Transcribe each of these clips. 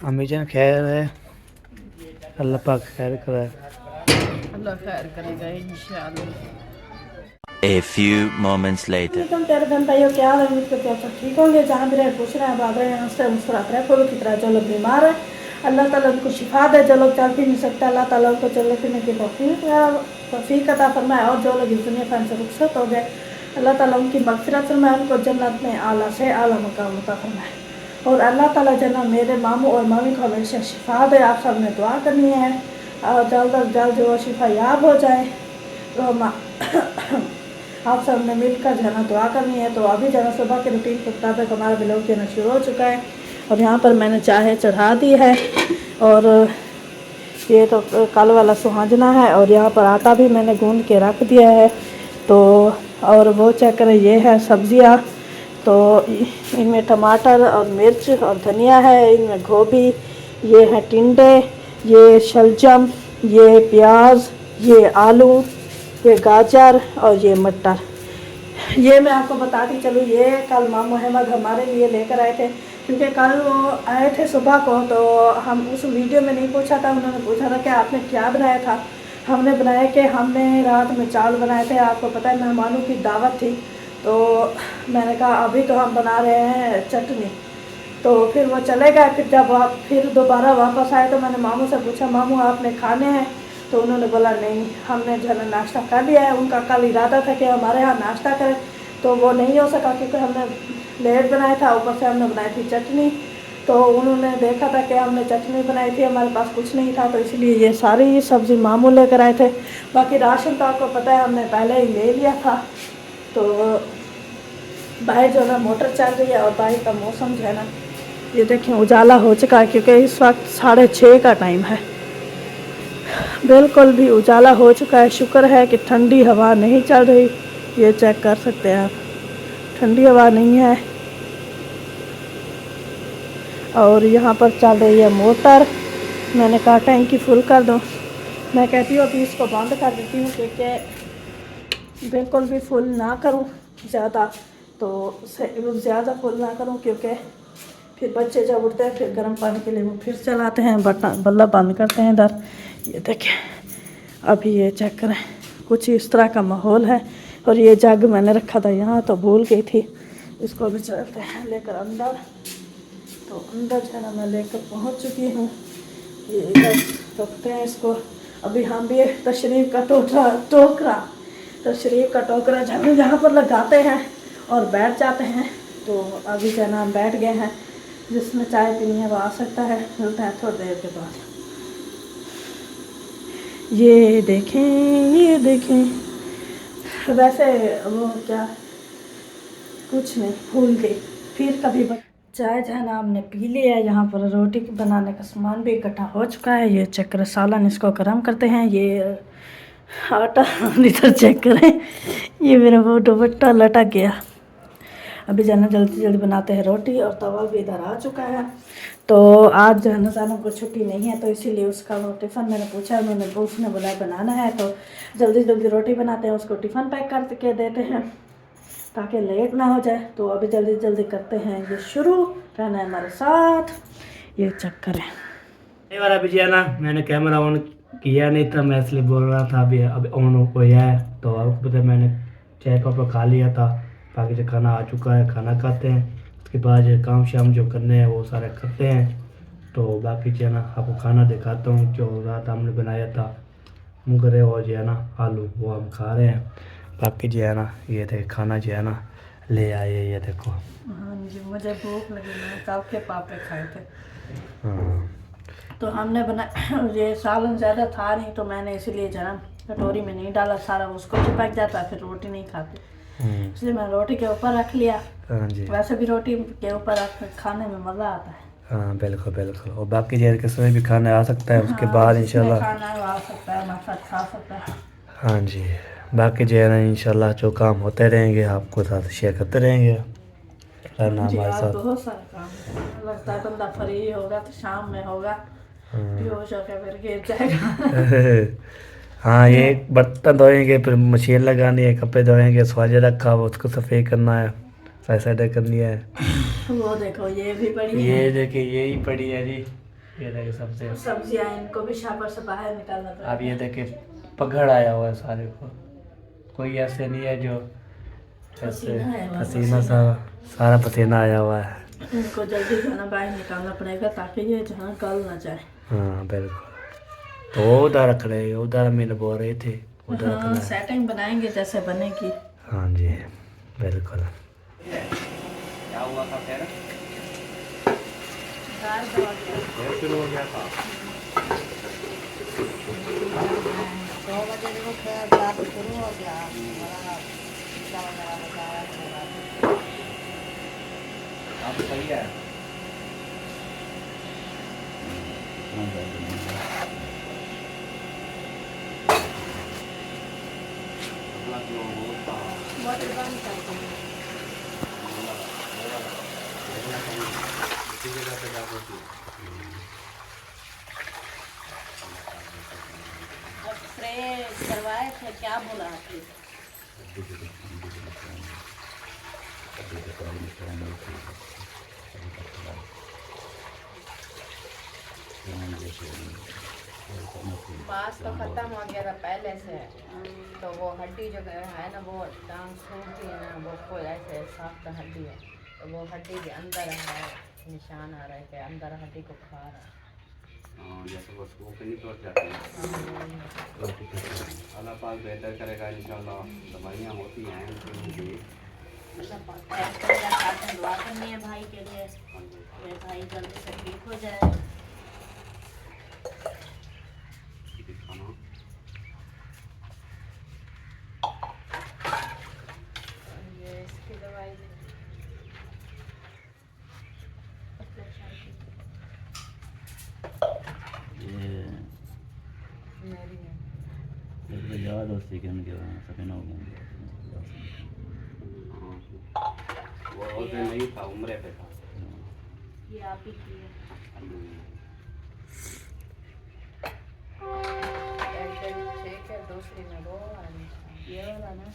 अम्मी जान खैर है, अल्लाह पाक खैर करे। अल्लाह खैर करेगा इंशाअल्लाह। A few moments later. तुम तेरे बहन भाइयों क्या हाल है? उम्मीद करते हैं सब ठीक होंगे। जहाँ भी रहे खुश रहे, आबाद रहे, हंसते मुस्कुराते रहे। फूलों की तरह जो लोग बीमार है अल्लाह ताला उनको शिफा दे। जो लोग चल फिर नहीं सकते अल्लाह ताला उनको चलने फिरने की तौफीक अता फरमाए। और जो लोग इस दुनिया फैन से रुखसत हो गए अल्लाह ताला उनकी मगफिरत फरमाए, उनको जन्नत में आला से आला मकाम अता फरमाए। और अल्लाह ताला जना मेरे मामू और मामी को हमेशा शिफा दे। आप सब ने दुआ करनी है और जल्द अज जल्द वो शिफा याब हो जाए। तो आप सब ने मिलकर जना दुआ करनी है। तो अभी जना सुबह के रूटीन के मुताबिक हमारा ब्लॉग देना शुरू हो चुका है और यहाँ पर मैंने चाय चढ़ा दी है। और ये तो कल वाला सुहाजना है और यहाँ पर आटा भी मैंने गूंद के रख दिया है। तो और वो चेक करें, ये है सब्जियाँ। तो इनमें टमाटर और मिर्च और धनिया है, इनमें गोभी, ये है टिंडे, ये शलजम, ये प्याज, ये आलू, ये गाजर और ये मटर। ये मैं आपको बताती चलूँ, ये कल मामू अहमद हमारे लिए लेकर आए थे क्योंकि कल वो आए थे सुबह को। तो हम उस वीडियो में नहीं पूछा था, उन्होंने पूछा था कि आपने क्या बनाया था। हमने बनाया कि हमने रात में चावल बनाए थे। आपको पता है मेहमानों की दावत थी। तो मैंने कहा अभी तो हम बना रहे हैं चटनी। तो फिर वो चले गए। फिर जब फिर दोबारा वापस आए तो मैंने मामू से पूछा, मामू आपने खाने हैं? तो उन्होंने बोला नहीं, हमने जो है नाश्ता कर लिया है। उनका कल इरादा था कि हमारे यहाँ नाश्ता करें, तो वो नहीं हो सका क्योंकि हमने लेट बनाया था। ऊपर से हमने बनाई थी चटनी। तो उन्होंने देखा था कि हमने चटनी बनाई थी, हमारे पास कुछ नहीं था, तो इसलिए ये सारी सब्ज़ी मामू लेकर आए थे। बाकी राशन तो आपको पता है हमने पहले ही ले लिया था। तो बाहर जो है ना मोटर चल रही है और बाहर का मौसम जो है ना ये देखें उजाला हो चुका है क्योंकि इस वक्त 6:30 का टाइम है। बिल्कुल भी उजाला हो चुका है। शुक्र है कि ठंडी हवा नहीं चल रही, ये चेक कर सकते हैं आप, ठंडी हवा नहीं है। और यहाँ पर चल रही है मोटर। मैंने कहा टैंकी फुल कर दो। मैं कहती हूँ अभी इसको बंद कर देती हूँ क्योंकि बिल्कुल भी फुल ना करूँ ज़्यादा, तो ज़्यादा फुल ना करूँ क्योंकि फिर बच्चे जब उठते हैं फिर गर्म पानी के लिए वो फिर चलाते हैं, बटन बल्ब बंद करते हैं इधर। ये देखें अभी ये चेक करें, कुछ इस तरह का माहौल है। और ये जग मैंने रखा था यहाँ तो भूल गई थी, इसको भी चलते हैं लेकर अंदर। तो अंदर जो है ना मैं लेकर पहुँच चुकी हूँ। ये इधर रखते हैं इसको। अभी हम भी तशरीफ़ का टोकरा जहाँ पर लगाते हैं और बैठ जाते हैं। तो अभी जो है ना हम बैठ गए हैं, जिसमें चाय पीनी है वो आ सकता है। मिलते हैं थोड़ी देर के बाद। ये देखें वैसे वो क्या कुछ नहीं, भूल गई फिर कभी। चाय जो है ना हमने पी लिया है। यहाँ पर रोटी बनाने का सामान भी इकट्ठा हो चुका है। ये चेक करें, सालन इसको गर्म करते हैं। ये आटा इधर चेक करें, ये मेरा वो दुपट्टा लटक गया। अभी जो है ना जल्दी जल्दी बनाते हैं रोटी और तवा भी इधर आ चुका है। तो आज जो है ना जाना को छुट्टी नहीं है तो इसीलिए उसका वो टिफ़िन मैंने पूछा, उसने बोला बनाना है। तो जल्दी जल्दी रोटी बनाते हैं, उसको टिफ़िन पैक करके देते हैं ताकि लेट ना हो जाए। तो अभी जल्दी जल्दी करते हैं ये शुरू, रहना है हमारे साथ। ये चेक करें। ये वाला भी जो है ना मैंने कैमरा ऑन किया नहीं था, मैं इसलिए बोल रहा था अभी ऑन हो गया है। तो आपको पता है मैंने चाय पापा खा लिया था, बाकी जो खाना आ चुका है, खाना खाते हैं। उसके बाद जो काम शाम जो करने हैं वो सारे करते हैं। तो बाकी जो है ना आपको खाना दिखाता हूँ जो रात हमने बनाया था मुगरे और जो है ना आलू, वो हम खा रहे हैं। बाकी जो है ना ये देख खाना जो है ना ले आए, ये देखो। हाँ जी, मुझे भूख लगी, मैंने कल के पापे खाए थे। हाँ तो हमने बनाया, ये सालन ज़्यादा था नहीं तो मैंने इसीलिए जरा कटोरी में नहीं डाला, सारा उसको चिपक जाता फिर रोटी नहीं खाती, इसलिए मैंने रोटी के ऊपर रख लिया। हाँ जी, वैसे भी रोटी के ऊपर रख कर खाने में मज़ा आता है। हाँ बिल्कुल बिल्कुल। और बाकी जो है किसी भी खाना आ सकता है उसके बाद इंशाल्लाह खाना आ सकता है, हमारे साथ खा सकता है। हाँ जी, बाकी जो है ना इंशाल्लाह जो काम होते रहेंगे आपको साथ शेयर करते रहेंगे, रहना हमारे साथ। बहुत सारा काम है, लगता है बंदा फ्री होगा तो शाम में होगा, बेहोश होकर फिर गिर जाएगा। हाँ ये बर्तन धोएंगे, फिर मशीन लगानी है, कपड़े धोएंगे, स्वाजा रखा हुआ उसको सफ़ेद करना है, साइड करनी है। वो देखो ये भी पड़ी है। ये देखिए यही पड़ी है जी, ये देखिए सबसे सब्जियां इनको भी शापर से बाहर निकालना पड़ेगा। अब ये देखिए पगड़ आया हुआ है सारे को, कोई ऐसे नहीं है जो ऐसे पसीना है, पसीना सा सारा पसीना आया हुआ है। इनको जल्दी खाना बाहर निकालना पड़ेगा ताकि ये जहाँ गल ना जाए। हाँ बिल्कुल। तो उधर रख रहे, उधर मिल बोल रहे थे उधर हाँ रखना है। सेटिंग बनाएंगे जैसे बनेगी। हाँ जी बिल्कुल। क्या हुआ था फिर? दाल दबा दिया। फिर शुरू हो गया था। 2 बजे देखो फिर रात शुरू हो गया, बड़ा पिज्जा वगैरह लगाया था। अब सही है। अपना जो वो था, मोटर बंद कर दो। इसी जगह पे जाकर थी। अब स्प्रे करवाए थे, क्या बोला आपने? मांस तो खत्म हो गया था पहले से, तो वो हड्डी जो है ना, वो टांग सूखती है ना, वो कोई ऐसे सख्त हड्डी है, तो वो हड्डी के अंदर है निशान आ रहा है कि अंदर हड्डी को खा रहा है। हाँ, जैसे वो सूख नहीं टूट जाती है। अल्लाह पाक बेहतर करेगा इंशाल्लाह। दवाइयाँ होती हैं उनकी। दुआ करनी है भाई के लिए, ये भाई जल्दी से ठीक हो जाए। खाना ये इसकी दवाई मेरी है। याद हो सेकंड के सेकंड हो गया। वो उस दिन नहीं था, उम्र पे था। ये आप ही की है। एक दिन ठीक है, दूसरी में वो ये वाला ना,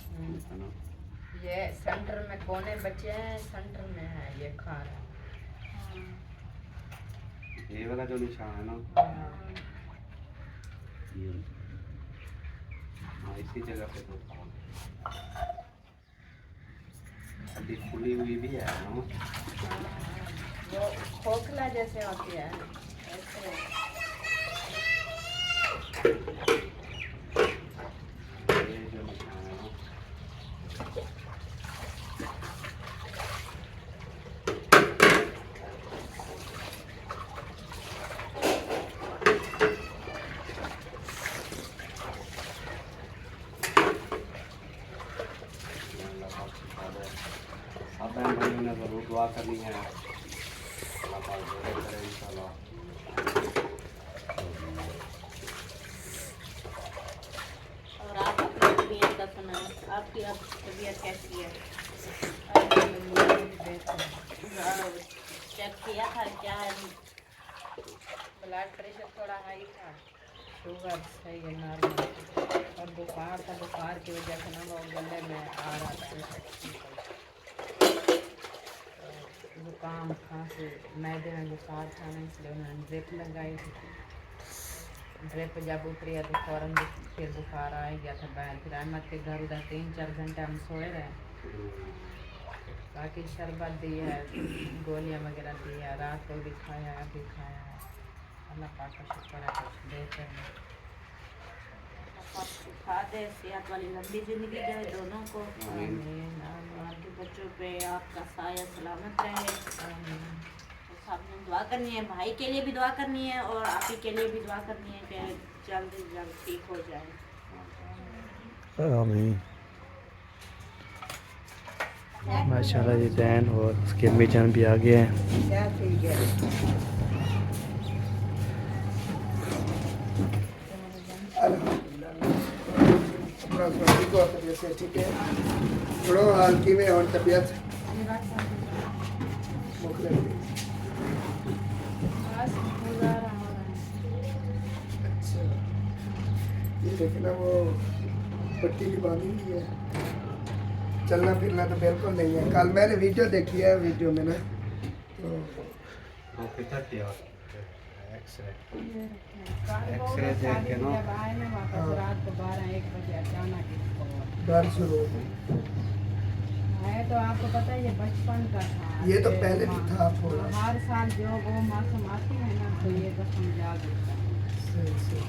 ये सेंटर में कोने बचे हैं, सेंटर में है ये खा रहा है। ये वाला जो निशान है ना, हाँ इसी जगह पे तो था। हड्डी फूली हुई भी है ना, वो खोखला जैसे होती है ऐसे। ये जो निशान है ना, सब बहन भाइयों ने ज़रूर दुआ करनी है। अल्लाह पाक बेहतर करे इंशाल्लाह। और आप अपनी तबीयत का सुनाएं, आपकी अब तबीयत कैसी है? चेक किया था क्या है? ब्लड प्रेशर थोड़ा हाई था, शुगर सही है नॉर्मल, और बुखार था, बुखार की वजह से ना वो गले में आ रहा था, जुकाम खांसी, मैदे में बुखार था ना, इसलिए उन्होंने ड्रिप लगाई थी। ड्रिप जब उतरी है तो फ़ौरन फिर बुखार आ गया था बाहर। फिर अहमद के घर उधर 3-4 घंटे हम सोए रहे। बाकी शरबत दी है, गोलियां वगैरह दी है, रात को भी खाया है, अभी खाया है। अल्लाह पाक का शुक्र है, कुछ देते हैं। खा दे, सेहत वाली लंबी ज़िंदगी जाए दोनों को। आमीन। आपके बच्चों पे आपका साया सलामत रहे। तो सबने दुआ करनी है, भाई के लिए भी दुआ करनी है और आप ही के लिए भी दुआ करनी है कि जल्द से जल्द ठीक हो जाए। आमीन। माशाल्लाह जी बहन और उसके अम्मी जान भी आ गए हैं। क्या ठीक है। ठीक है, थोड़ा हल्की में और तबीयत अच्छा, ये देखना वो पट्टी की बांधी हुई है, चलना फिरना तो बिल्कुल नहीं है। कल मैंने वीडियो देखी है, वीडियो में ना तो वो किधर थी और एक्सरे एक्सरे एक्सरे देख के ना। जब आए ना वापस रात को 12-1 बजे अचानक इसको दर्द शुरू हो गई। है तो आपको पता है ये बचपन का था। ये तो पहले भी था थोड़ा। हर साल जो वो मौसम आती है ना तो ये जख्म याद होता है। सही सही।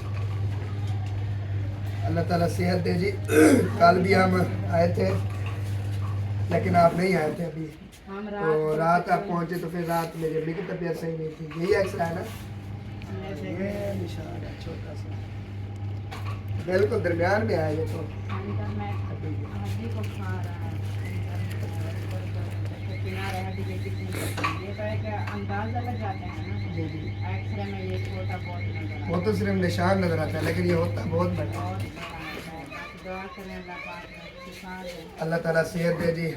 अल्लाह ताला सेहत दे जी। कल भी हम आए थे लेकिन आप नहीं आए थे अभी। हम तो रात आप पहुंचे तो फिर रात मेरी अम्मी की तबीयत सही नहीं थी। यही एक्सरा है ना, ये निशान है छोटा सा, बिल्कुल दरमियान में आया ये तो। अंदर में हड्डी को खा रहा है, किनारे हड्डी के कितनी ये तो एक अंदाजा लग जाता है ना। जी जी। एक्सरे में ये छोटा बहुत नजर आता वो तो सिर्फ निशान नजर आता है लेकिन ये होता बहुत बड़ा। है। बहुत बड़ा है। दुआ करें अल्लाह पाक शिफा दे। अल्लाह ताला सेहत दे जी।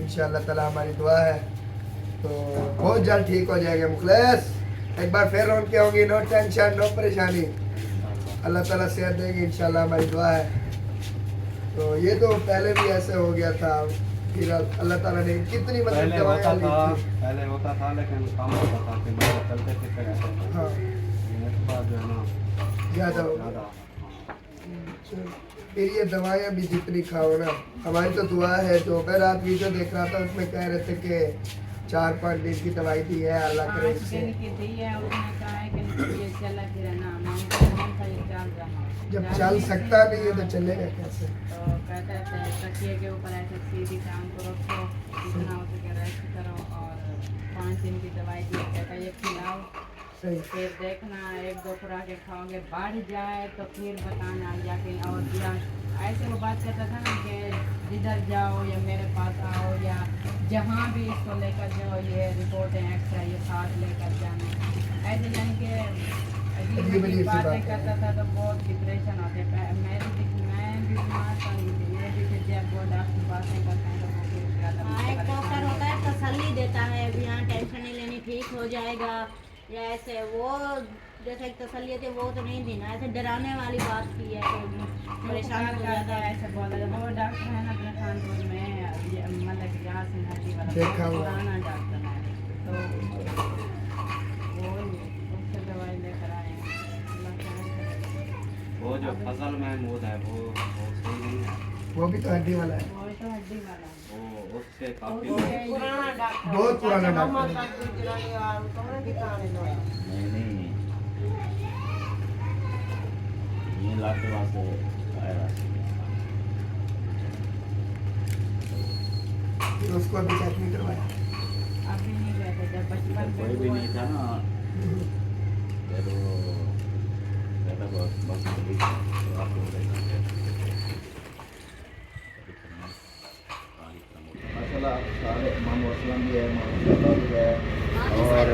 इंशाअल्लाह ताला हमारी दुआ है तो बहुत जल्द ठीक हो जाएगा। मुखलिस एक बार फिर रोन के होंगी, नो टेंशन नो परेशानी, अल्लाह ताला सेहत देगी इंशाअल्लाह, हमारी दुआ है। तो ये तो पहले भी ऐसे हो गया था, फिर अल्लाह ताला ने कितनी मतलब पहले होता दवाएं ली था, थी। पहले होता था लेकिन कम होता था कि मतलब चलते फिरते रहते थे। हाँ इसके बाद जो है ना ज़्यादा हो गया। ज़्यादा। फिर ये दवाएं भी जितनी खाओ ना, हमारी तो दुआ है। जो मैं रात वीडियो देख रहा था उसमें कह रहे थे कि 4-5 दिन की दवाई दी है, अल्लाह करे 5 इससे। दिन की दी है। उसने कहा है कि ये चला फिर ना हम का ये चल रहा। जब चल सकता नहीं है तो चलेगा कैसे। तो कहते थे तकिए के ऊपर ऐसे सीधी टांग को रखो, जितना हो सके रेस्ट करो और 5 दिन की दवाई दी कहता ये खिलाओ, सही। फिर देखना 1-2 खुराकें खाओगे बढ़ जाए तो फिर बताना या कि और या ऐसे वो बात करता था ना कि जिधर जाओ या मेरे पास आओ या जहाँ भी इसको लेकर जाओ ये रिपोर्टें एक्स्ट्रा ये साथ लेकर जाना। ऐसे यानी कि अजीब अजीब बातें करता था तो बहुत डिप्रेशन होते। मैं भी बीमार था, ये भी फिर जब वो डॉक्टर बातें करते हैं तो वो फिर ज़्यादा हाँ, एक डॉक्टर होता है तसल्ली देता है, अभी यहाँ टेंशन नहीं लेनी, ठीक हो जाएगा या ऐसे। वो जैसे एक तसल्ली थी वो तो नहीं थी ना, ऐसे डराने वाली बात की है तो परेशान हो जाता है। ऐसे बोला वो डॉक्टर है ना अपने कानपुर में मतलब यहाँ से हड्डी वाला देखा हुआ। पुराना डॉक्टर है तो वो उससे दवाई लेकर आए हैं। अल्लाह करे। वो जो फजल महमूद है वो सही नहीं है, वो भी तो हड्डी वाला है, वो तो हड्डी वाला है। वो उससे काफी पुराना डॉक्टर बहुत पुराना डॉक्टर है। नहीं नहीं, ये लाख के बाद से आया। फिर उसको अभी चेक नहीं करवाया। अभी नहीं गए थे जब बचपन कोई भी नहीं था ना, फिर वो कहता बस ठीक है, तो आपको माशाल्लाह सारे इमाम वसलम भी है, माशाल्लाह भी है और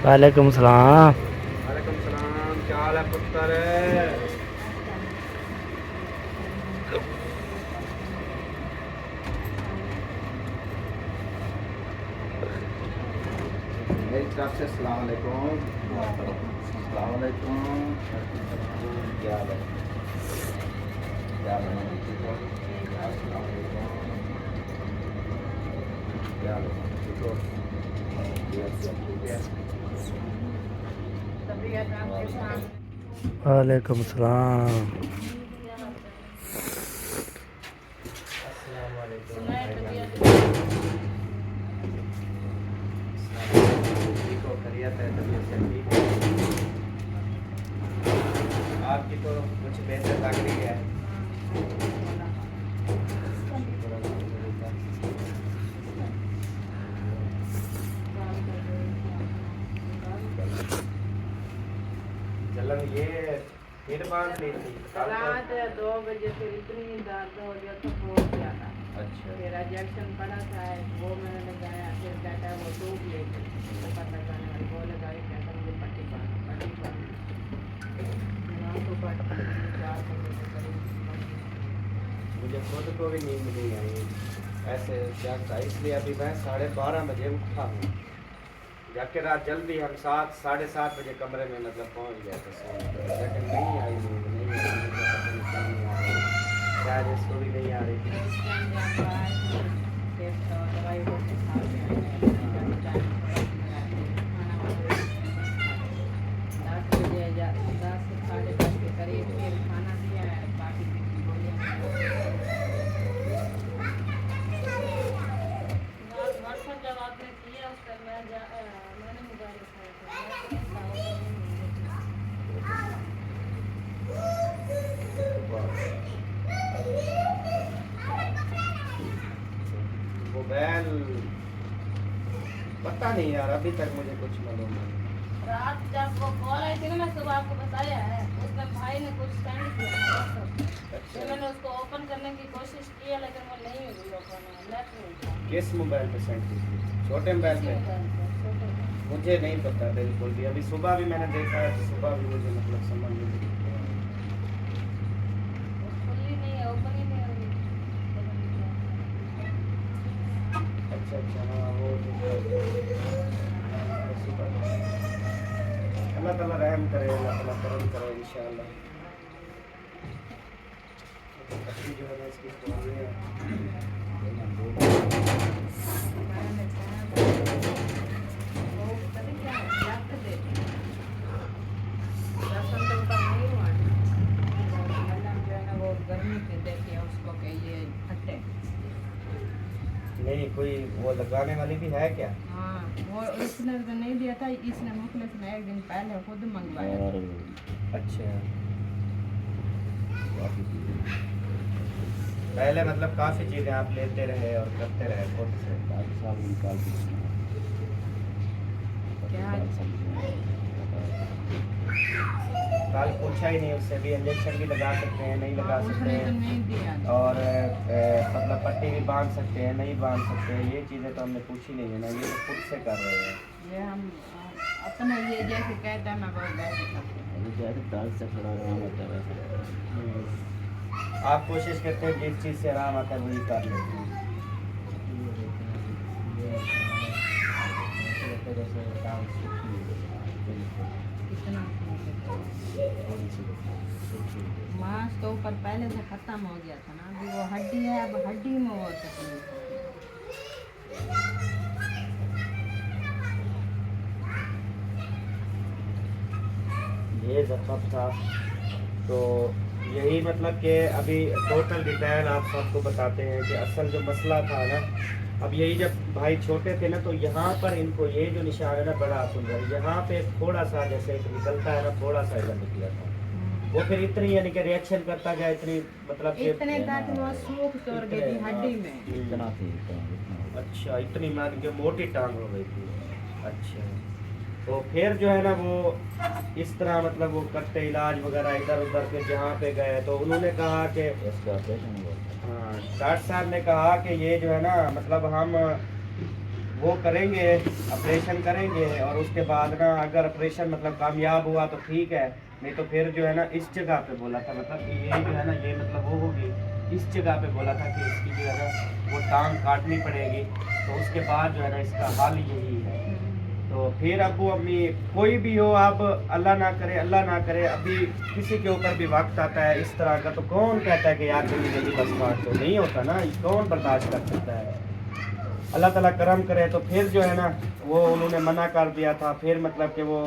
वालेकुम सलाम। वालेकुम सलाम, क्या हाल है पुत्र? मेरी तरफ से अस्सलाम वालेकुम। अस्सलाम वालेकुम। क्या हाल है? क्या हाल है? अस्सलाम वालेकुम। क्या हाल है? ठीक हो? तबीयत आपके साथ वालेकुम सलाम। ठीक हो, खैरियत है, तबीयत से ठीक है? आपकी तो कुछ बेहतर लग रही है। चलन ये फिर बांध ली थी कल रात 2 बजे फिर इतनी दर्द हो गया तो बहुत ज़्यादा। अच्छा फिर इंजेक्शन पड़ा था वो मैंने लगाया, फिर कहता है वो टूब ले ऊपर लगाने वाली वो लगाई, कहता मुझे पट्टी बांध मुझे खुद को भी नींद नहीं आई, ऐसे जग था, इसलिए अभी मैं 12:30 बजे उठा हूँ। जाके रात जल्दी हम 7-7:30 बजे कमरे में मतलब पहुँच गए थे सोने, लेकिन नहीं आई नींद, नहीं आई, मुझे पता नहीं क्यों नहीं आई। शायद इसको भी नहीं आ रही थी। उस टाइम जब आए थे, फिर तो दवाई वगैरह खा के आए हैं, टाइम खाना वाना 10 बजे या 10 साढ़े 10 के करीब फिर खाना दिया है, बाकी की गोलियां व्हाट्सएप जब आपने किया उस पर मैंने मोबाइल उठाया वो बैल पता नहीं यार, अभी तक मुझे कुछ मालूम नहीं। रात जब वो कॉल आई थी ना, मैं सुबह आपको बताया है, उसमें भाई ने कुछ सेंड किया था WhatsApp। फिर मैंने उसको ओपन करने की कोशिश की है, लेकिन वो नहीं हुई ओपन, नेट नहीं था। किस मोबाइल पे सेंड की थी? छोटे मोबाइल पे? मुझे नहीं पता बिल्कुल भी। अभी सुबह भी मैंने देखा है, तो सुबह भी मुझे मतलब समझ नहीं आई। खुली नहीं है, ओपन ही नहीं हो रही। अच्छा अच्छा, हाँ वो अल्लाह ताला रहम करे, अल्लाह ताला करम करे इंशाअल्लाह। अच्छी जो है ना इसकी स्टोरी है। वो पता क्या है, रख देते हैं। राशन तो उनका नहीं हुआ ना, मैडम जो है ना वो गर्मी पे देती है उसको कि ये हटे। नहीं कोई वो लगाने वाली भी है क्या? हाँ, वो इसने तो नहीं दिया था, इसने मुखलिस ने एक दिन पहले खुद मंगवाया। और अच्छा, काफी चीजें पहले मतलब काफ़ी चीज़ें आप लेते रहे और करते रहे खुद से। 5 साल निकाल के क्या? कल पूछा ही नहीं उससे भी, इंजेक्शन भी लगा सकते हैं नहीं लगा सकते उसने तो हैं, नहीं दिया। और मतलब पट्टी भी बांध सकते हैं नहीं बांध सकते हैं, ये चीज़ें तो हमने पूछी नहीं है ना, ये तो खुद से कर रहे हैं। ये हम अपना ये जैसे कहते हैं ना वो वैसे करते हैं। अभी जैसे दर्द से थोड़ा आराम होता है वैसे आप कोशिश करते हैं जिस चीज़ से आराम आता है वही कर लेते हैं। कितना मांस तो ऊपर पहले से खत्म हो गया था ना, अभी वो हड्डी है, अब हड्डी में वो तकलीफ है। ये जख्म था, तो यही मतलब कि अभी टोटल डिटेल आप सबको बताते हैं कि असल जो मसला था ना, अब यही जब भाई छोटे थे ना, तो यहाँ पर इनको ये जो निशान है ना बड़ा सुंदर, यहाँ पे थोड़ा सा जैसे एक निकलता है ना, थोड़ा सा इधर निकला था, वो फिर इतनी यानी कि रिएक्शन करता गया, इतनी मतलब कि इतने तक वो सूख तोड़ गई थी हड्डी में। इतना थी इतना अच्छा, इतनी मान के मोटी टांग हो गई थी। अच्छा, तो फिर जो है ना वो इस तरह मतलब वो करते इलाज वगैरह इधर उधर के जहाँ पे गए, तो उन्होंने कहा कि इसका ऑपरेशन हुआ हाँ, डॉक्टर साहब ने कहा कि ये जो है ना मतलब हम वो करेंगे, ऑपरेशन करेंगे, और उसके बाद ना अगर ऑपरेशन मतलब कामयाब हुआ तो ठीक है, नहीं तो फिर जो है ना इस जगह पे बोला था, मतलब कि ये जो है ना ये मतलब वो होगी, इस जगह पे बोला था कि इसकी जो है ना वो टांग काटनी पड़ेगी, तो उसके बाद जो है ना इसका हल यही है। तो फिर अबू अम्मी कोई भी हो, अब अल्लाह ना करे अभी किसी के ऊपर भी वक्त आता है इस तरह का, तो कौन कहता है कि यार जल्दी जल्दी बस काट दो, नहीं होता ना, कौन बर्दाश्त कर सकता है। अल्लाह ताला करम करे, तो फिर जो है ना वो उन्होंने मना कर दिया था, फिर मतलब कि वो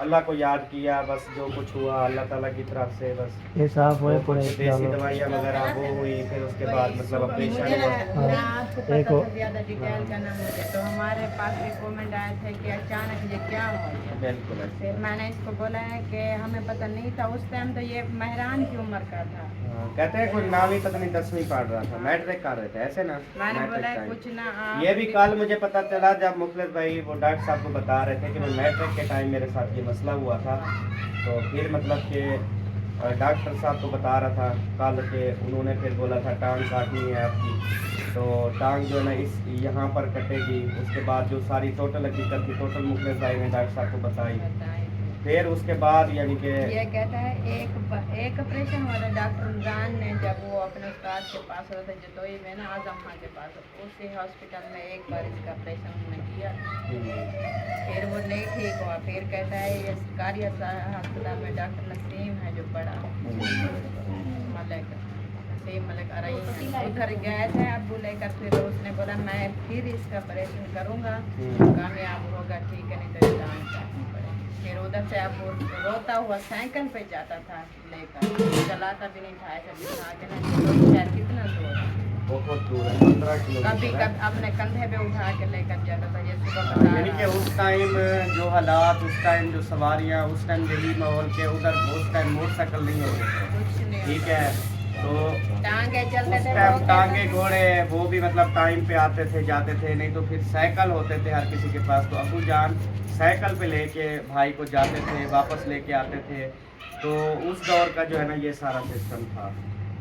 अल्लाह को याद किया, बस जो कुछ हुआ अल्लाह ताला की तरफ से, बस ये साफ हुए कुछ देसी दवाइयाँ वगैरह वो हुई, फिर उसके बाद मतलब ऑपरेशन हुआ। मुझे आपको पता एक था ज़्यादा डिटेल का ना मुझे, तो हमारे पास भी कमेंट आए थे कि अचानक ये क्या हो गया। बिल्कुल फिर मैंने इसको बोला है कि हमें पता नहीं था उस टाइम, तो ये महरान की उम्र का था। हाँ, कहते हैं कोई 9वीं पता नहीं 10वीं पढ़ रहा था, मैट्रिक कर रहे थे ऐसे ना, मैंने मैट्रिक बोला टाइम। कुछ ना आप ये भी कल मुझे पता चला जब मुखलिस भाई वो डॉक्टर साहब को बता रहे थे कि मैं मैट्रिक के टाइम मेरे साथ ये मसला हुआ था, तो फिर मतलब कि डॉक्टर साहब को बता रहा था कल के, उन्होंने फिर बोला था टांग काटनी है आपकी, तो टांग जो है ना इस यहाँ पर कटेगी, उसके बाद जो सारी टोटल हकीकत थी टोटल मुखलिस भाई ने डॉक्टर साहब को बताई, बताए। फिर उसके बाद यानी कि ये कहता है एक ऑपरेशन हुआ था डॉक्टर रमजान ने, जब वो अपने उस्ताद के पास होते जतोई में ना, आजम खां के पास, उसी हॉस्पिटल में एक बार इसका ऑपरेशन उन्होंने किया, फिर वो नहीं ठीक हुआ, फिर कहता है ये सरकारी अस्पताल में डॉक्टर नसीम है जो बड़ा मलिक थी मतलब अरे उधर गए थे अबू लेकर, फिर उसने बोला मैं फिर इसका ऑपरेशन करूँगा, कामयाब होगा ठीक है, नहीं तो जान काटनी पड़ेगी। फिर उधर से अब रोता हुआ साइकिल पे जाता था लेकर, चलाता भी नहीं था, ऐसे बिठा के ना शायद कितना दूर है, बहुत दूर है, 15 कभी किलोमीटर है। कभी अपने कंधे पे उठा के लेकर जाता था, जैसे सुबह हाँ, बता यानी कि रहा उस टाइम जो हालात, उस टाइम जो सवारियाँ, उस टाइम दिल्ली माहौल के उधर उस टाइम मोटरसाइकिल नहीं होते थे, कुछ नहीं ठीक है। तो टांगे उस चलते थे टाइम वो टांगे कहते घोड़े वो भी मतलब टाइम पे आते थे जाते थे, नहीं तो फिर साइकिल होते थे हर किसी के पास। तो अबू जान साइकिल पे लेके भाई को जाते थे, वापस लेके आते थे। तो उस दौर का जो है ना ये सारा सिस्टम था।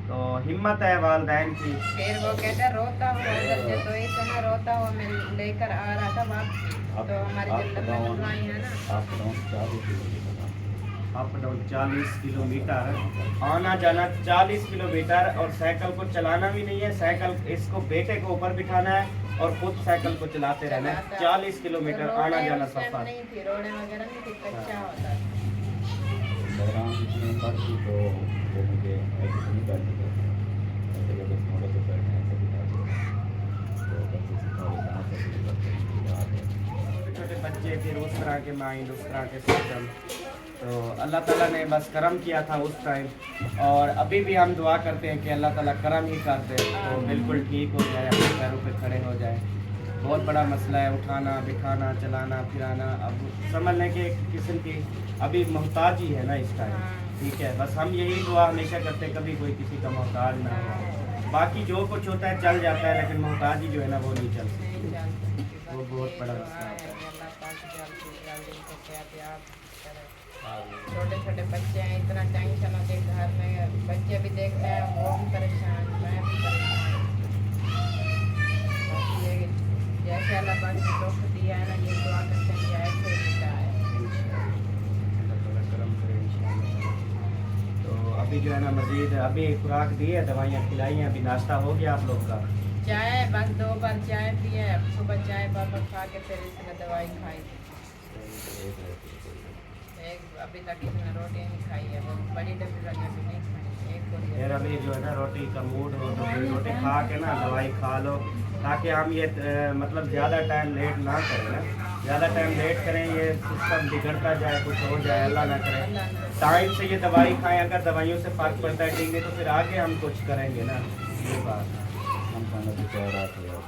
तो हिम्मत है वालदैन की। फिर वो कहता रोता हुआ उधर से, तो इस समय रोता हुआ मैं लेकर आ रहा था वापस, तो हमारी जो लम्बा लम्बाई है ना, आप बताओ 40 किलोमीटर अप डाउन 40 किलोमीटर, आना जाना 40 किलोमीटर, और साइकिल को चलाना भी नहीं है, साइकिल इसको बेटे को ऊपर बिठाना है और खुद साइकिल को चलाते रहना है। 40 किलोमीटर आना जाना उस टाइम सफर। नहीं थी, रोडें वगैरह नहीं थी, कच्चा होता था। बहराम जितनी उम्र थी तो वो मुझे ऐसे तो नहीं बैठते थे, ऐसे जब मोड़े पे बैठे ऐसे बिठाते थे, तो बस इसी थोड़े गाँव से शुरू करते हैं। छोटे बच्चे, फिर उस तरह के माइंड, उस तरह के सिस्टम। तो अल्लाह ताला ने बस करम किया था उस टाइम, और अभी भी हम दुआ करते हैं कि अल्लाह ताला करम ही कर दे तो बिल्कुल ठीक हो जाए, अपने पैरों पे खड़े हो जाए। बहुत बड़ा मसला है, उठाना बिठाना चलाना फिराना। अब समझ लें कि एक किस्म की अभी मोहताज ही है ना इस टाइम, ठीक है। बस हम यही दुआ हमेशा करते हैं कभी कोई किसी का मोहताज ना हो। बाकी जो कुछ होता है चल जाता है, लेकिन मोहताजी जो है ना वो नहीं चल सकती, नहीं जानते वो बहुत बड़ा मसला है। अल्लाह पाक जल्द से जल्द इनको सेहत करे। छोटे छोटे बच्चे हैं, इतना टेंशन होती है घर में, बच्चे भी देखते हैं वो भी परेशान, मैं भी परेशान। बस ये जैसे अल्लाह पाक ने दुख दिया है ना, ये दुआ करते हैं कि ऐसे मिटा है। अल्लाह ताला करम करे इंशाअल्लाह। तो अभी जो है ना मज़ीद अभी खुराक दी है, दवाइयाँ खिलाई हैं, अभी नाश्ता हो गया आप लोग का? चाय बस 2 बार चाय पिए, सुबह चाय पापा खा के फिर इसने दवाई खाई। एक अभी तक इसने रोटी नहीं खाई है, वो बड़ी डब्बी वाली अभी नहीं खाई, एक को फिर अभी जो है ना रोटी का मूड हो तो फिर रोटी खा के ना दवाई खा लो, ताकि हम ये मतलब ज़्यादा टाइम लेट ना करें ना। ज़्यादा टाइम लेट करें ये सिस्टम बिगड़ता जाए, कुछ हो जाए, अल्लाह ना करे। टाइम से ये दवाई खाएं, अगर दवाइयों से फ़र्क पड़ता है ठीक है, तो फिर आगे हम कुछ करेंगे ना, ये बात है। हम खाना भी कह रहा था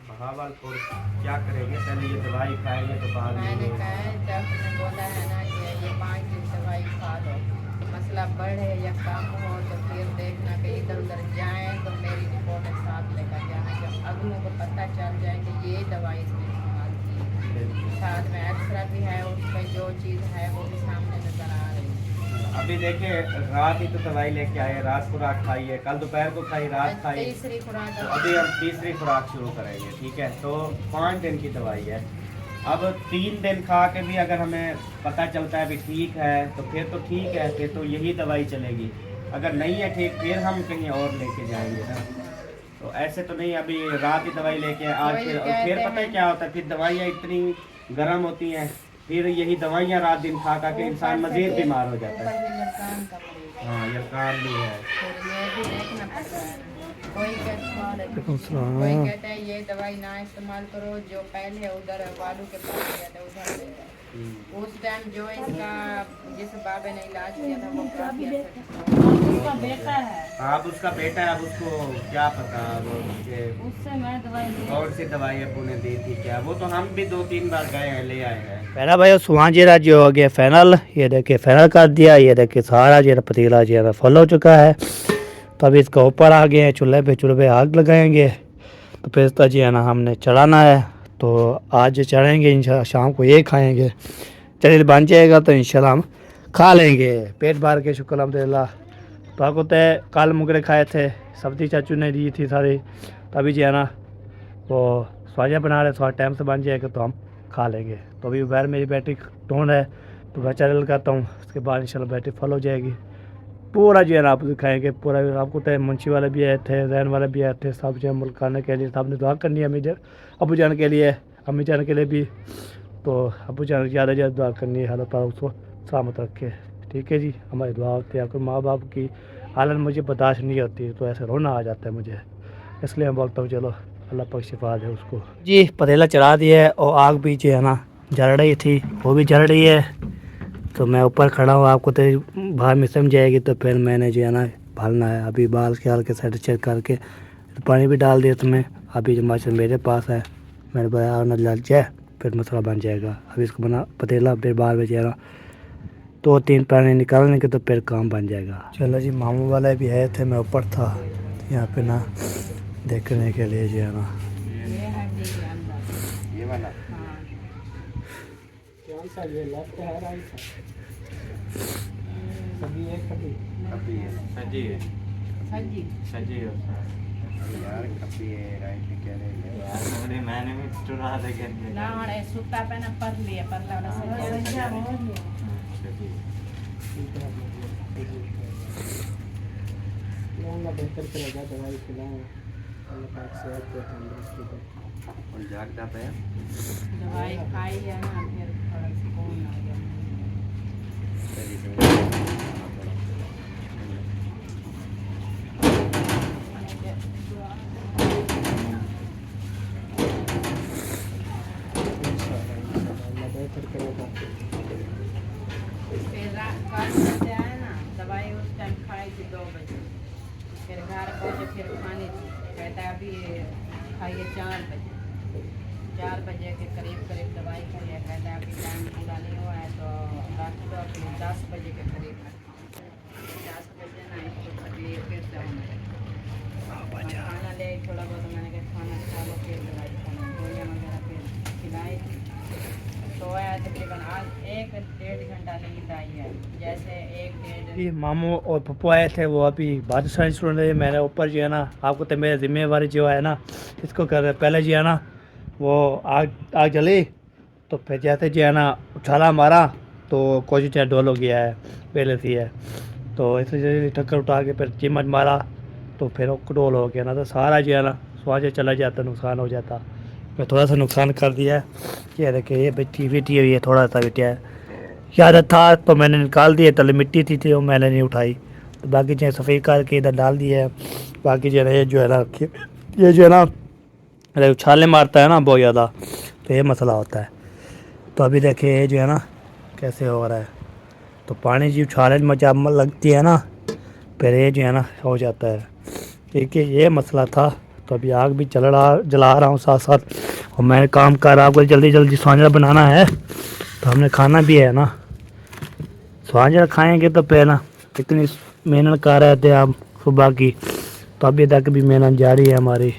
बहावलपुर क्या करेंगे, पहले ये दवाई खाएंगे तो बाद में मैंने ये- कहा है डॉक्टर ने बोला है ना कि ये 5 दिन दवाई खा लो, मसला बढ़े या कम हो तो फिर देखना कि इधर उधर जाएँ तो मेरी रिपोर्ट साथ लेकर जाना, जब अगलों को पता चल जाए कि ये दवाई इसने इस्तेमाल की। साथ में एक्सरा भी है, उस पर जो चीज़ है वो भी सामने नज़र आ रही है। अभी देखिए रात ही तो दवाई लेके आए, रात खुराक खाई है, कल दोपहर को खाई, रात खाई, तीसरी खुराक तो अभी हम तीसरी खुराक शुरू करेंगे, ठीक है। तो 5 दिन की दवाई है। अब 3 दिन खा के भी अगर हमें पता चलता है भी ठीक है तो फिर तो ठीक है, फिर तो यही दवाई चलेगी। अगर नहीं है ठीक फिर हम कहीं और लेके जाएंगे ना। तो ऐसे तो नहीं अभी रात ही दवाई लेके आए, आज वही फिर कहते पता है हैं। क्या होता है, फिर दवाइयाँ इतनी गर्म होती हैं, फिर यही दवाइयाँ रात दिन खा के इंसान मज़ीद बीमार हो जाता ऊपर है। से यरकान का मरीज है। हाँ ये काम भी है। फिर ये भी देखना पड़ता है। कोई कहता है ये दवाई ना इस्तेमाल करो, जो पहले उधर वालू के पास गया था उधर ले जाओ। उस टाइम जो इसका जिस बाबे ने इलाज किया था वो काफी उसका बेटा है, अब उसका बेटा है, अब उसको क्या पता वो कि उससे मैं दवाई ली। कौन सी दवाई अबू ने दी थी क्या, वो तो हम भी 2-3 बार गए हैं, ले आए हैं। पहला भाई सुहा जीरा जो हो गया फाइनल, ये देखिए फाइनल कर दिया, ये देखिए सारा जो पतीला जो है फुल हो चुका है। तो अभी इसका ऊपर आ गए हैं, चूल्हे पे आग लगाएंगे, तो फिर इसका जो है ना हमने चढ़ाना है। तो आज चढ़ेंगे इंशाल्लाह, शाम को ये खाएंगे, चलिए बन जाएगा तो इंशाल्लाह हम खा लेंगे पेट भर के, शुक्र अल्हम्दुलिल्लाह। तो आपको तय कल मुगरे खाए थे, सब्ज़ी चाचू ने दी थी सारी, तभी जो है ना वो स्वाजा बना रहे, थोड़ा टाइम से बन जाएगा तो हम खा लेंगे। तो अभी बैर मेरी बैटरी टोन है तो मैं चैनल लगाता हूँ, उसके बाद इंशाल्लाह बैटरी फुल हो जाएगी। पूरा जो है ना आप दिखाएंगे पूरा। आपको तो मुंशी वाले भी आए थे, जैन वाले भी आए थे, सब जो है मुल्काने के लिए सबने दुआ करनी है, अबू जान के लिए, अम्मी जान के लिए भी। तो अबू जान ज़्यादा दुआ करनी है, अल्लाह ताला उसको सलामत रखे। ठीक है जी, हमारी दुआ होती है। आपके माँ बाप की हालत मुझे बर्दाश्त नहीं होती, तो ऐसे रोना आ जाता है मुझे, इसलिए मैं बोलता हूँ चलो अल्लाह पाक शिफा दे उसको। जी पतीला चढ़ा दिया है और आग भी जो है ना जल रही थी, वो भी जल रही है। तो मैं ऊपर खड़ा हूँ, आपको तो बाहर में समझ जाएगी, तो फिर मैंने जो है ना बालना है। अभी बाल के हल्के साइड चेक करके पानी भी डाल दिया तुम्हें। अभी जो माशा मेरे पास है, मैंने बताया न लग जाए फिर मसाला बन जाएगा। अभी इसको बना पतीला फिर बाहर में जाएगा, 2-3 पानी निकालने के तो फिर काम बन जाएगा। चलो जी, मामू वाले भी आए थे, मैं ऊपर था यहाँ पे ना देखने के लिए जो है ना। ये हड्डी के अंदर ये वाला हाँ कौन सा ये लेफ्ट है राइट है? सभी एक कभी कभी है सजी है, सजी सजी है यार, कभी है राइट कह रहे हैं यार। मैंने भी चुरा लेकिन ना हमारे सुता पे ना पर लिए पर लाना सजा बेहतर करेगा, दवाई खिलाएं, अल्लाह पाक सेहत दे तंदुरुस्ती दे। और जागदा पे दवाई खाई है ना फिर थोड़ा सुकून आ गया। अल्लाह बेहतर करेगा। फिर रात से आए ना, दवाई उस टाइम खाई थी 2 बजे, फिर घर पहुँचे फिर खानी थी। कहता है अभी खाइए 4 बजे, 4 बजे के करीब दवाई खाइए। कहता है अभी टाइम पूरा नहीं हुआ है तो रख दो, फिर 10 बजे के करीब 10 बजे ना इसको कर लिए फिर जाऊँगा खाना ले। थोड़ा बहुत मैंने कहा खाना खा लो फिर दवाई खाना, गोलियाँ वगैरह फिर खिलाई थी। सोया तकरीबन आज 1-1.5 घंटा नींद आई है, जैसे 1-1.5। ये मामू और पप्पू आए थे, वो अभी बादशाह सुन रहे। मैंने ऊपर जो है ना, आपको तो मेरी जिम्मेवारी जो है ना इसको कर रहे। पहले जो है ना वो आग जली, तो फिर जैसे जो है ना उछाला मारा तो कोशिश डोल हो गया है पहले से है, तो इसलिए टक्कर उठा के फिर चिमच मारा तो फिर डोल हो गया ना, तो सारा जो है ना स्वाद चला जाता, नुकसान हो जाता। मैं थोड़ा सा नुकसान कर दिया है। ये देखिए ये मिट्टी हुई है, थोड़ा सा बिटिया है, याद था तो मैंने निकाल दिया। तले मिट्टी थी वो मैंने नहीं उठाई, तो बाकी जो है सफ़ेद करके इधर डाल दिया है। बाकी जो है ये जो है ना ये जो है ना अरे उछाले मारता है ना बहुत ज़्यादा, तो ये मसला होता है। तो अभी देखिए ये जो है ना कैसे हो रहा है, तो पानी जी उछाले में जब लगती है ना फिर ये जो है ना हो जाता है। ठीक है, ये मसला था। तो अभी आग भी जला रहा हूँ साथ साथ, और मैं काम कर रहा हूँ। जल्दी जल्दी स्वांजरा बनाना है, तो हमने खाना भी है ना, स्वांजरा खाएंगे तो फिर ना इतनी मेहनत कर रहे थे हम सुबह की, तो अभी तक भी मेहनत जारी है हमारी।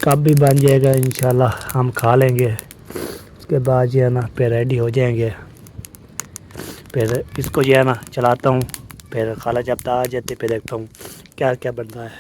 कब भी बन जाएगा इंशाल्लाह, हम खा लेंगे। उसके बाद जो है ना फिर रेडी हो जाएंगे। फिर इसको जो है ना चलाता हूँ, फिर खाला जब आ जाते फिर देखता हूँ क्या क्या बनता है।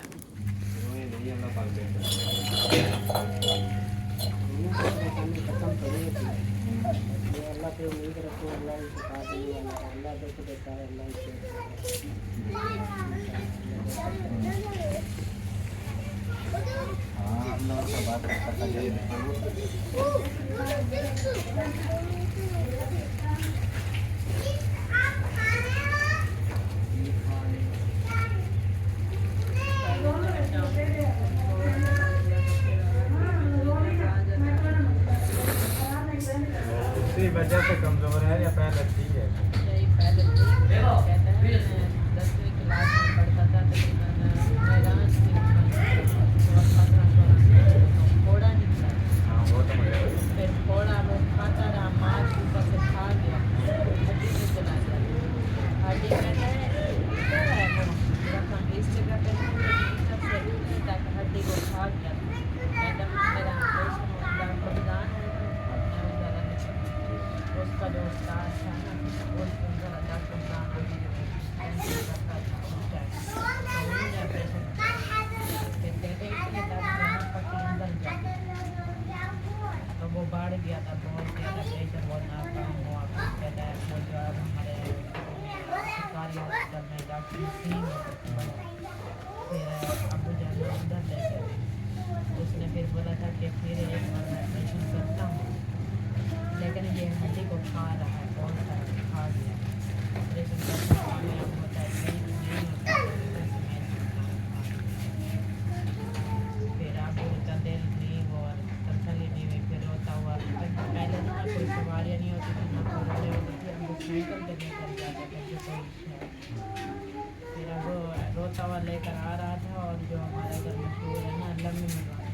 इसी वजह से कमजोर है या पहले ठीक है? यही पहले कहता है 10वीं क्लास में पढ़ता था, तकरीबन मैदान थोड़ा निकला। हाँ वो तो मुझे फिर थोड़ा वो खाता रहा, मार ऊपर से खा गया, हड्डी में चला गया। हड्डी में इस जगह पे ताकि हड्डी को खा गया। मैडम मेरा ऑपरेशन बलिदान है, उसका जो उस्ताद था ना वो डॉक्टर साहब तो वो बढ़ गया था बहुत ज़्यादा, प्रेशर बहुत नाकाम हुआ। कहता है वो जो है हमारे सरकारी हॉस्पिटल में डॉक्टर नसीम फिर अबू जान उधर ले गए। उसने फिर बोला था कि फिर एक बार मैं ऑपरेशन करता हूँ, लेकिन ये हड्डी को खा रहा है, बहुत सारा खा गया। फिर अब रोता हुआ लेकर आ रहा था और जो हमारे घर मशहूर है ना लम्बी मकान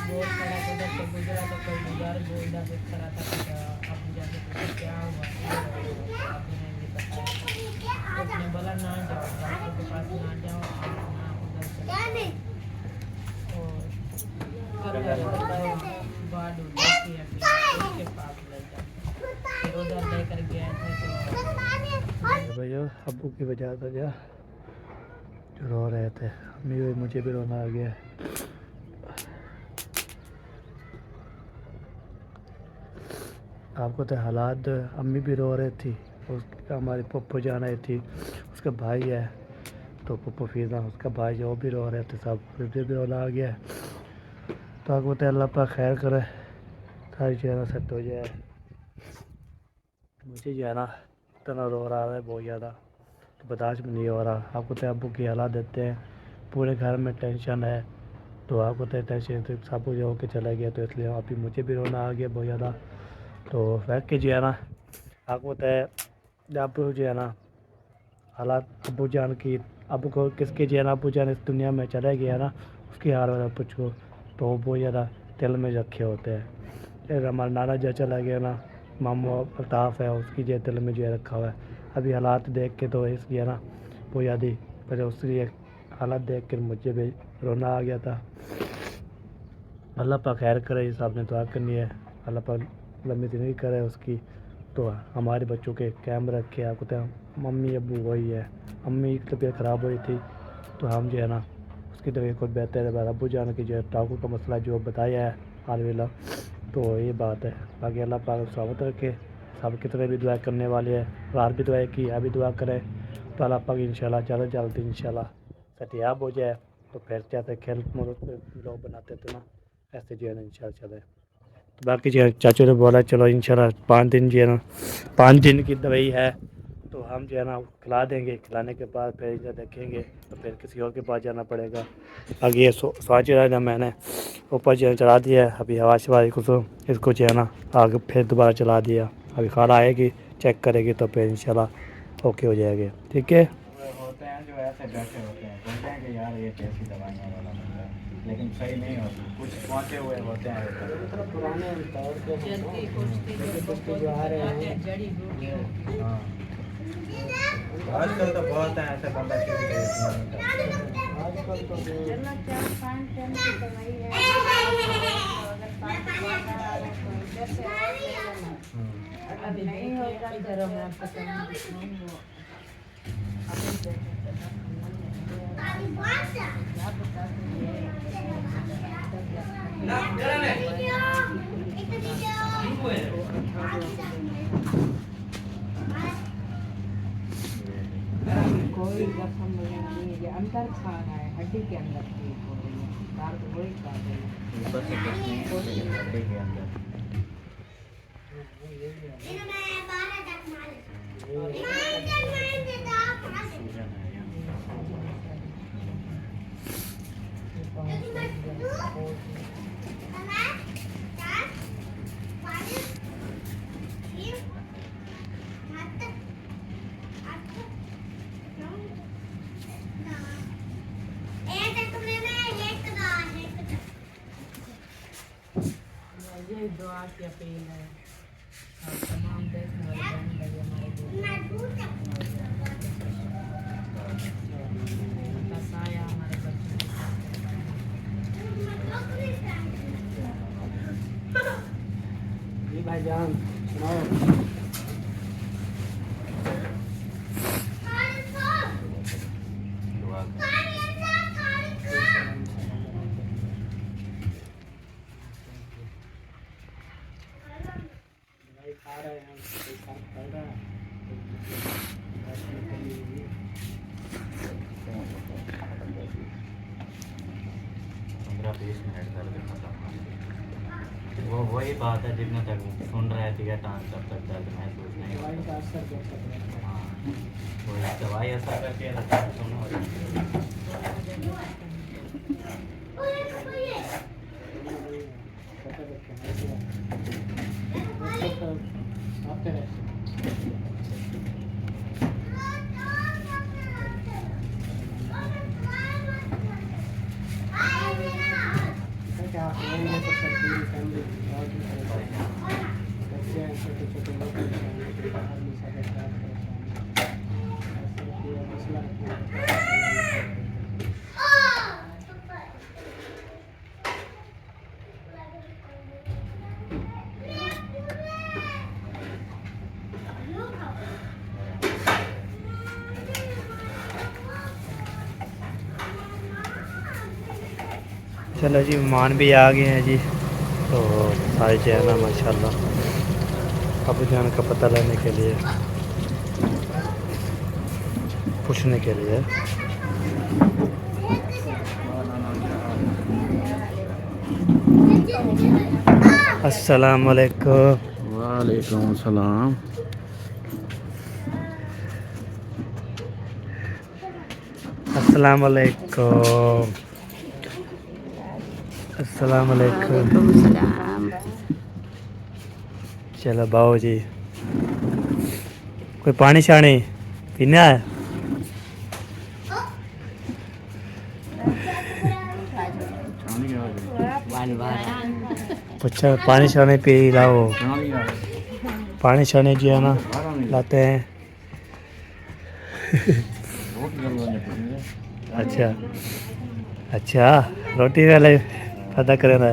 बहुत सारा उधर से गुजरा तो कोई बुजुर्ग उधर से खड़ा था कि अब जाके पूछा क्या हुआ आपने नहीं बताया उसने बोला ना जाओ डॉक्टर के पास ना जाओ ना उधर से बाढ़ उठी है उसके पास ले जाओ फिर उधर लेकर गया था तो भैया अब्बू की वजह से जो रो रहे थे अम्मी भी मुझे भी रोना आ गया। आपको तो हालात अम्मी भी रो रही थी उस हमारी पप्पू जान आई थी उसका भाई है तो पप्पू फीजा उसका भाई जो भी रो रहे थे सब मुझे भी रोना आ गया। तो आपको तो अल्लाह पाक खैर करे सारी चीज़ें सेट हो जाए। मुझे जो है ना इतना रो रहा है बहुत ज़्यादा तो बर्दाश्त भी नहीं हो रहा। आपको तो अब्बू की हालात देते हैं पूरे घर में टेंशन है तो आपको तो टेंशन तो सब कुछ होके चला गया तो इसलिए अभी मुझे भी रोना आ गया बहुत ज़्यादा। तो वैक के जो है ना आपको तो अब्बू जो है ना हालात अब्बू जान की अब्बू को किसके जो है ना अब्बू जान इस दुनिया में चला गया ना उसकी हाल वाला पूछो तो वो बहुत ज़्यादा दिल में रखे होते हैं। फिर हमारा नाना जो चला गया ना मामू अल्ताफ़ है उसकी जो दिल में जो है रखा हुआ है। अभी हालात देख के तो इसलिए ना वो याद ही पर उसकी हालात देख कर मुझे भी रोना आ गया था। अल्लाह पाक खैर करे इस आपने दुआ करनी है अल्लाह पाक लंबी ज़िंदगी करे उसकी। तो हमारे बच्चों के कैम रखे आपको तो मम्मी अब्बू वही है। अम्मी की तबीयत ख़राब हुई थी तो हम जो है ना उसकी तबीयत कुछ बेहतर है। अब्बू जान की जो है टाकू का मसला जो बताया है अलहम्दुलिल्लाह तो ये बात है। बाकी अल्लाह पाक सलामत रखे सब कितने भी दुआ करने वाले हैं रात भी दुआ की अभी दुआ करें तो अल्लाह पाक इंशाल्लाह ज़्यादा जल्दी इंशाल्लाह सेहतियाब हो जाए तो फिर जैसे खेल लोग बनाते थे ना ऐसे जो है ना इंशाल्लाह चले। तो बाकी जो चाचू ने बोला चलो इंशाल्लाह 5 दिन जो है ना 5 दिन की दवाई है तो हम जो है ना खिला देंगे। खिलाने के बाद फिर इधर देखेंगे तो फिर किसी और के पास जाना पड़ेगा। आगे ये सोच रहा था मैंने ऊपर जो है चला दिया अभी हवा शवा इसको जो है ना आगे फिर दोबारा चला दिया। अभी खाना आएगी चेक करेगी तो फिर इंशाल्लाह ओके हो जाएगी। ठीक है होते हैं जो ऐसे बैठे होते हैं बोलते हैं कि यार ये कैसी दवाइयाँ वाला बंदा है लेकिन सही नहीं होती कुछ पहुँचे हुए होते हैं पुराने जल्दी कुश्ती जो आ रहे हैं जड़ी बूटी होती है। हाँ आजकल तो बहुत है ऐसे बंदा आजकल तो चलो 4-5 दिन की दवाई है अगर 5 दिन आ रहा है तो इधर से आ जाना अभी नहीं होगा इधर मैं आपको समझाऊंगा अभी कोई जख्म नहीं ये अंदर खा रहा है हड्डी के अंदर ठीक हो रही है दर्द वही कर रही है ऊपर से कुछ नहीं हड्डी के अंदर ये दुआ की अपील है और तमाम देखने वाले बहन भाई हमारे उनका साया हमारे बच्चों के साथ जी भाईजान सुनाओ खा रहे हैं साथ पढ़ रहा है 15-20 मिनट दर्द खत्म वो वही बात है जितने तक सुन रहे थे तब तक दर्द महसूस नहीं दवाई होता। का असर देख सकते हैं। हाँ वो दवाई असर करके सुनो आते हैं चलो जी मेहमान भी आ गए हैं जी। तो सारे जो है ना माशाल्लाह अबू जान का पता लेने के लिए, पूछने के लिए। अस्सलाम वालेकुम। वालेकुम सलाम। अस्सलाम वालेकुम। अस्सलाम वालेकुम। चलो बाओ जी, कोई पानी शानी पीना है? अच्छा पानी शानी पी लाओ, पानी शानी जो है ना लाते हैं। अच्छा अच्छा, रोटी वाले पता करें ना।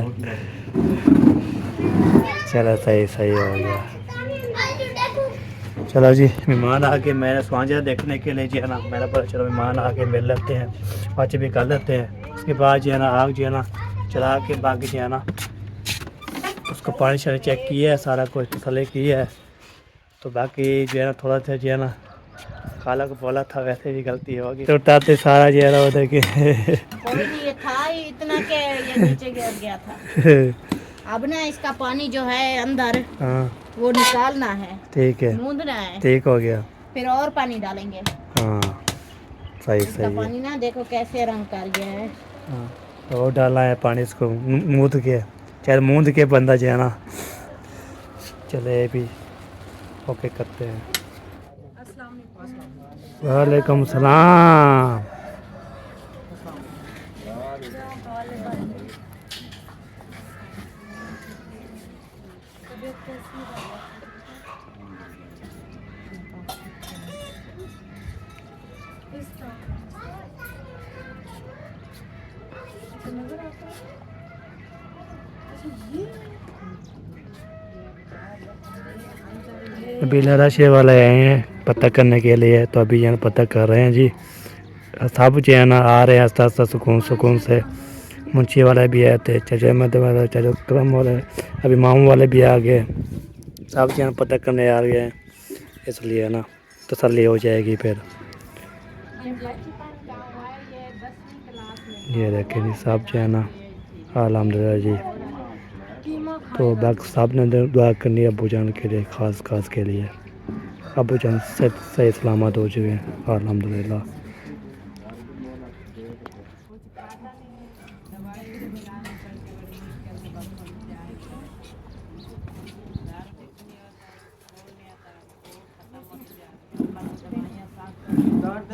चलो सही सही हो गया। चलो जी मेहमान आके मैंने सोचा देखने के लिए जो है ना, मैंने बोला चलो मेहमान आके मिल लेते हैं, बातें भी कर लेते हैं। उसके बाद जो है ना आग जो है ना चला के बाकी जो है ना उसको पानी शानी चेक किया है, सारा कुछ तसल्ली की है। तो बाकी जो है ना थोड़ा सा जो है ना खाला को बोला था, वैसे भी गलती होगी तो उठाते सारा जो है ना उधर के कोई नहीं, ये था ही इतना के ये नीचे गिर गया था। अब ना इसका पानी जो है अंदर हाँ वो निकालना है, ठीक है, मूंदना है, ठीक हो गया। फिर और पानी डालेंगे। हाँ सही इसका सही है। पानी ना देखो कैसे रंग कर गया है। हाँ तो और डालना है पानी इसको मूंद के, चाहे मूंद के बंदा जो है ना। चले ये भी ओके करते हैं। वालेकुम सलाम। अभी लड़ाशे वाले आए हैं पता करने के लिए, तो अभी यहाँ पता कर रहे हैं जी। सब जो है ना आ रहे हैं आस्ता आस्ता सुकून सुकून से। मुंशी वाले भी आए थे, चाचा अहमद वाले, चाचा करम वाले, अभी मामू वाले भी आ गए। सब जो है ना पता करने आ गए हैं, इसलिए ना तसल्ली हो जाएगी फिर। ये देखें जी सब जो है ना अल्हम्दुलिल्लाह जी। तो बाकी साहब ने दुआ करनी है अबू जान के लिए, ख़ास ख़ास के लिए। अबू जान सब सही सलामत हो चुके हैं अल्हम्दुलिल्लाह। दर्द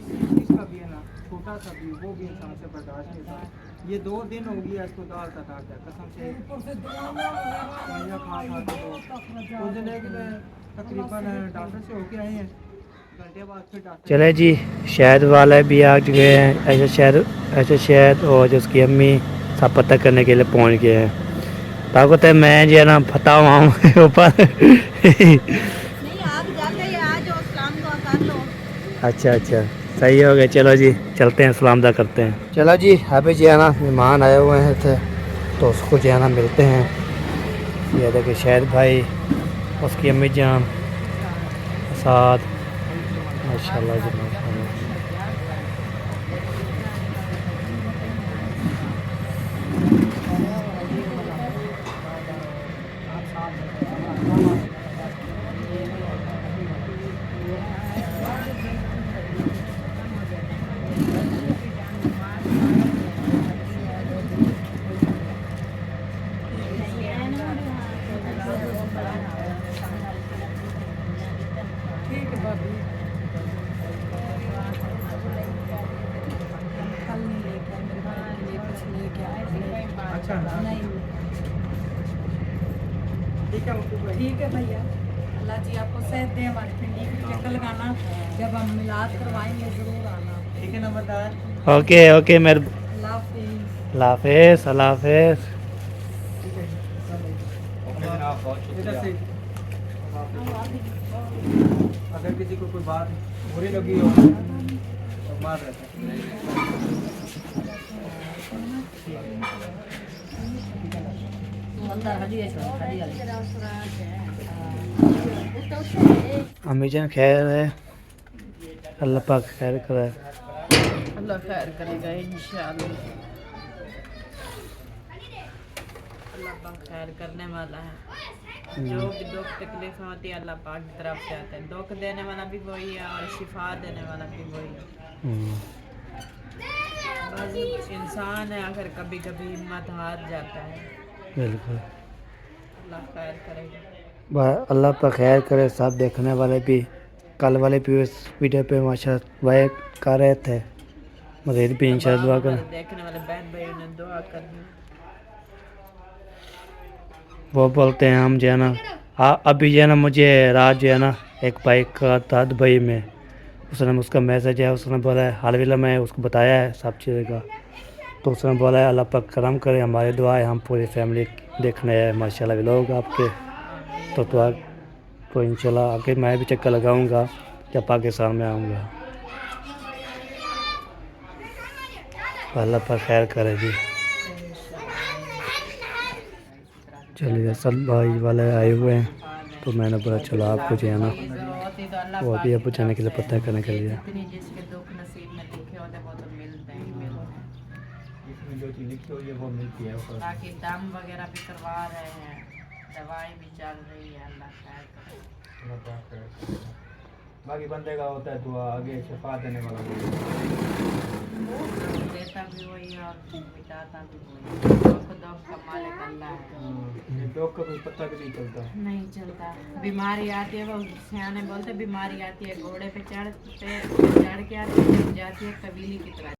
किसी चीज़ का भी है ना, छोटा सा भी वो भी इंसान से बर्दाश्त नहीं होता। ये 2 दिन हो गया इसको दाल तक आ गया कसम से। उस दिन एक तकरीबन डॉक्टर से होके आए हैं, घंटे बाद फिर डॉक्टर। चले जी शहद वाले भी आ चुके हैं। ऐसे शहद और जो उसकी अम्मी सब पता करने के लिए पहुंच गए हैं। ताकत है मैं जो है ना फता हुआ हूँ ऊपर। नहीं आप जाके आज और शाम को कर लो। अच्छा अच्छा सही हो गया। चलो जी चलते हैं, सलामदा करते हैं। चलो जी अभी जो है ना मेहमान आए हुए हैं थे, तो उसको जो है ना मिलते हैं। ये देखिए शाहिद भाई, उसकी अम्मी जान साथ, माशाल्लाह जी माशाल्लाह। अच्छा ठीक है भैया, अल्लाह जी आपको सेहत दे। हमारी पिंडी की चक्कर लगाना, जब हम मिलाद करवाएंगे ज़रूर आना। ठीक है नंबरदार। ओके ओके मेरे अल्लाह हाफिज़। अल्लाह हाफिज़ अल्लाह हाफिज़। इधर से अगर किसी को कोई बात बुरी लगी हो तो मार रहता है। अम्मी जान खैर है, अल्लाह पाक खैर करे। अल्लाह खैर करेगा इंशाअल्लाह। अल्लाह पाक खैर करने वाला है। जो भी दुख तकलीफ होती है अल्लाह पाक की तरफ से आते हैं। दुख देने वाला भी वही है और शिफा देने वाला भी वही है। बस इंसान है आखिर कभी कभी हिम्मत हार जाता है। बिल्कुल, अल्लाह खैर करेगा। अल्लाह पाक खैर करे। सब देखने वाले भी कल वाले भी इस वीडियो पे माशाल्लाह वाह कर रहे थे। मज़ीद भी इंशाल्लाह दुआ करें। देखने वाले बहन भाइयों ने दुआ करनी। वो बोलते हैं हम जो है ना, हाँ अभी जो है ना मुझे रात जो है ना एक भाई का था दुबई में, उसने उसका मैसेज है, उसने बोला है हालविला में उसको बताया है सब चीज़ का, तो उसने बोला है अल्लाह पाक करम करे, हमारी दुआ है, हम पूरी फैमिली देखने आए माशाल्लाह व्लॉग आपके। तो इंशाल्लाह आगे मैं भी चक्कर लगाऊंगा जब पाकिस्तान में आऊँगा। अल्लाह पाक खैर करे जी। चलिए सब भाई वाले आए हुए हैं, तो मैंने बोला चलो आपको जो है ना वो अभी अब जाने के लिए पता करने के लिए। जितनी जिसके दुख नसीब में लिखे होते हैं वो तो मिलते ही मिलते हैं। इसमें जो चीज़ लिखी हुई है वो मिलती है ऊपर। बाकी दम वगैरह भी करवा रहे हैं, दवाई भी चल रही है। अल्लाह खैर करे। अल्लाह पाक खैर करे। बाकी बंदे का होता है दुआ, आगे शिफा देने वाला भी देता भी वही है और मिटाता भी वही है। दुख का मालिक अल्लाह है। दुख का कुछ पता भी नहीं चलता। नहीं चलता। बीमारी आती है, वो सियाने बोलते बीमारी आती है घोड़े पे चढ़ के आती है, जाती है कबीले की तरह।